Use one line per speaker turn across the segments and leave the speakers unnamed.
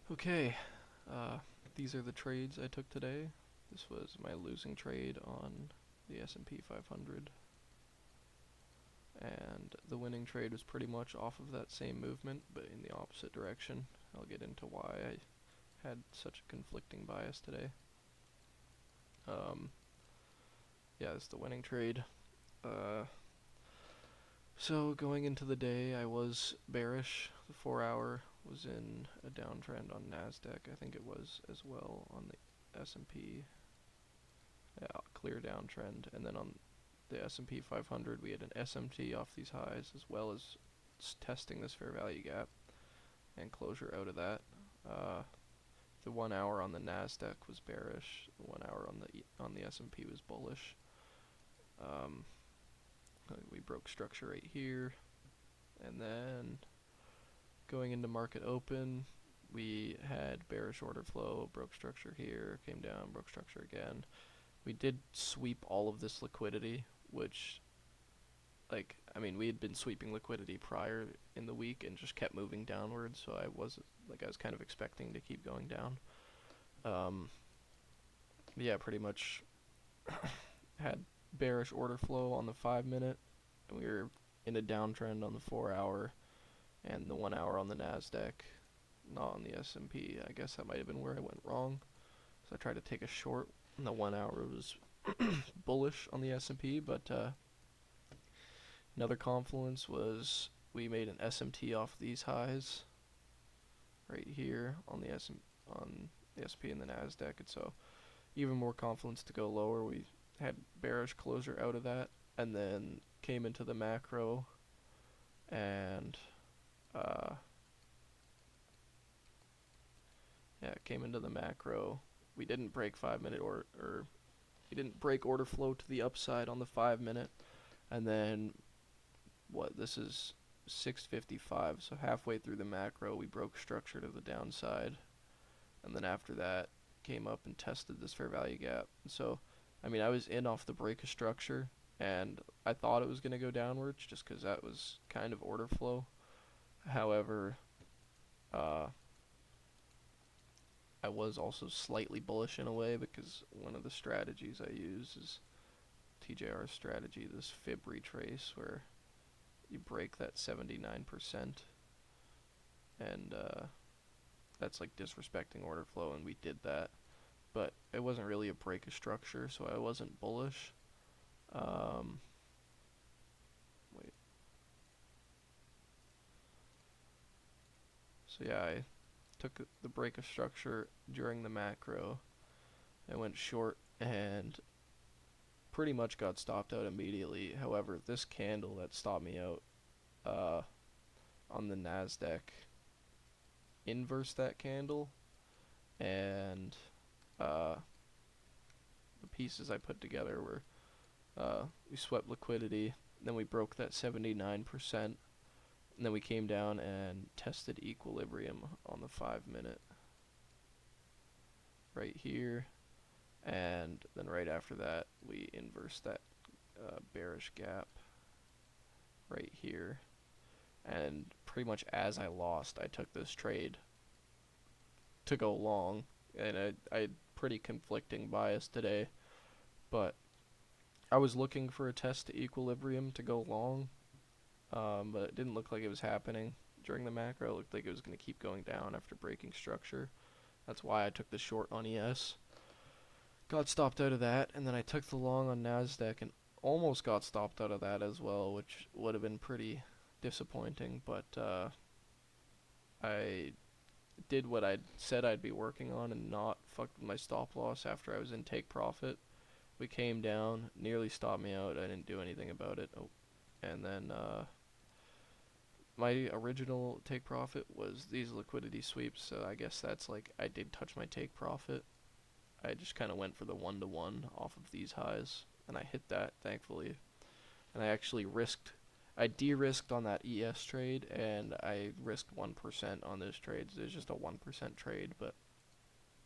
Okay, uh, these are the trades I took today. This was my losing trade on the S&P 500, and the winning trade was pretty much off of that same movement, but in the opposite direction. I'll get into why I had such a conflicting bias today. Um, yeah, it's the winning trade. Uh, so going into the day, I was bearish. The 4-hour was in a downtrend on Nasdaq. I think it was as well on the S&P. Yeah, clear downtrend, and then on the S&P 500 we had an SMT off these highs as well as testing this fair value gap and closure out of that. The 1 hour on the Nasdaq was bearish. The 1 hour on the S&P was bullish. Um, we broke structure right here, and then going into market open, we had bearish order flow, broke structure here, came down, broke structure again. We did sweep all of this liquidity, which, we had been sweeping liquidity prior in the week and just kept moving downwards, so I was kind of expecting to keep going down. Yeah, pretty much had bearish order flow on the 5 minute, and we were in a downtrend on the 4 hour and the 1 hour on the Nasdaq, not on the S&P. I guess that might have been where I went wrong. So I tried to take a short, and the 1 hour was bullish on the S&P, but another confluence was we made an SMT off these highs right here on the S&P and the Nasdaq, and so even more confluence to go lower. We had bearish closure out of that, and then came into the macro, and came into the macro. We didn't break 5 minute or we didn't break order flow to the upside on the 5 minute, and then this is 6:55, so halfway through the macro we broke structure to the downside, and then after that came up and tested this fair value gap. So I was in off the break of structure, and I thought it was going to go downwards just because that was kind of order flow. However, I was also slightly bullish in a way because one of the strategies I use is TJR's strategy, this fib retrace, where you break that 79%, and that's like disrespecting order flow, and we did that. But it wasn't really a break of structure, so I wasn't bullish. Wait. So yeah, I took the break of structure during the macro. I went short and pretty much got stopped out immediately. However, this candle that stopped me out on the Nasdaq inverse that candle, and the pieces I put together were we swept liquidity, then we broke that 79%, and then we came down and tested equilibrium on the 5 minute right here, and then right after that we inversed that bearish gap right here, and pretty much as I lost, I took this trade to go long, and I had pretty conflicting bias today, but I was looking for a test to equilibrium to go long, but it didn't look like it was happening during the macro. It looked like it was going to keep going down after breaking structure. That's why I took the short on ES. Got stopped out of that, and then I took the long on Nasdaq and almost got stopped out of that as well, which would have been pretty disappointing, but I did what I said I'd be working on and not fucked with my stop loss after I was in take profit. We came down, nearly stopped me out. I didn't do anything about it. Oh, and then my original take profit was these liquidity sweeps, so I guess that's like I did touch my take profit. I just kind of went for the 1-to-1 off of these highs, and I hit that, thankfully. And I actually I de-risked on that ES trade, and I risked 1% on this trade. So it's just a 1% trade, but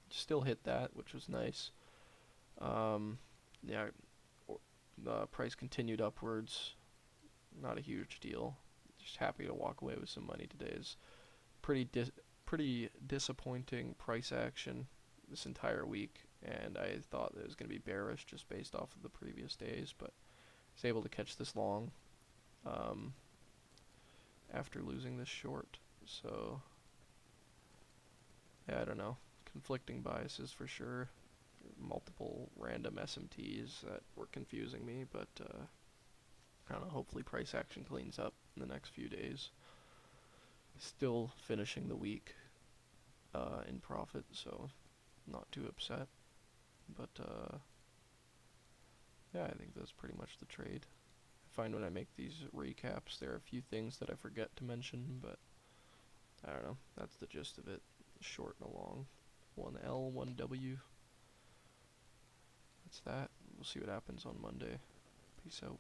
still hit that, which was nice. Yeah, the price continued upwards. Not a huge deal. Just happy to walk away with some money today. Is pretty pretty disappointing price action this entire week, and I thought it was going to be bearish just based off of the previous days, but I was able to catch this long um, after losing this short. So, yeah, I don't know. Conflicting biases for sure. Multiple random SMTs that were confusing me, but I don't know. Hopefully, price action cleans up in the next few days. Still finishing the week in profit, so not too upset. But yeah, I think that's pretty much the trade. I find when I make these recaps, there are a few things that I forget to mention, but I don't know. That's the gist of it. Short and a long. 1L, 1W. That's that. We'll see what happens on Monday. Peace out.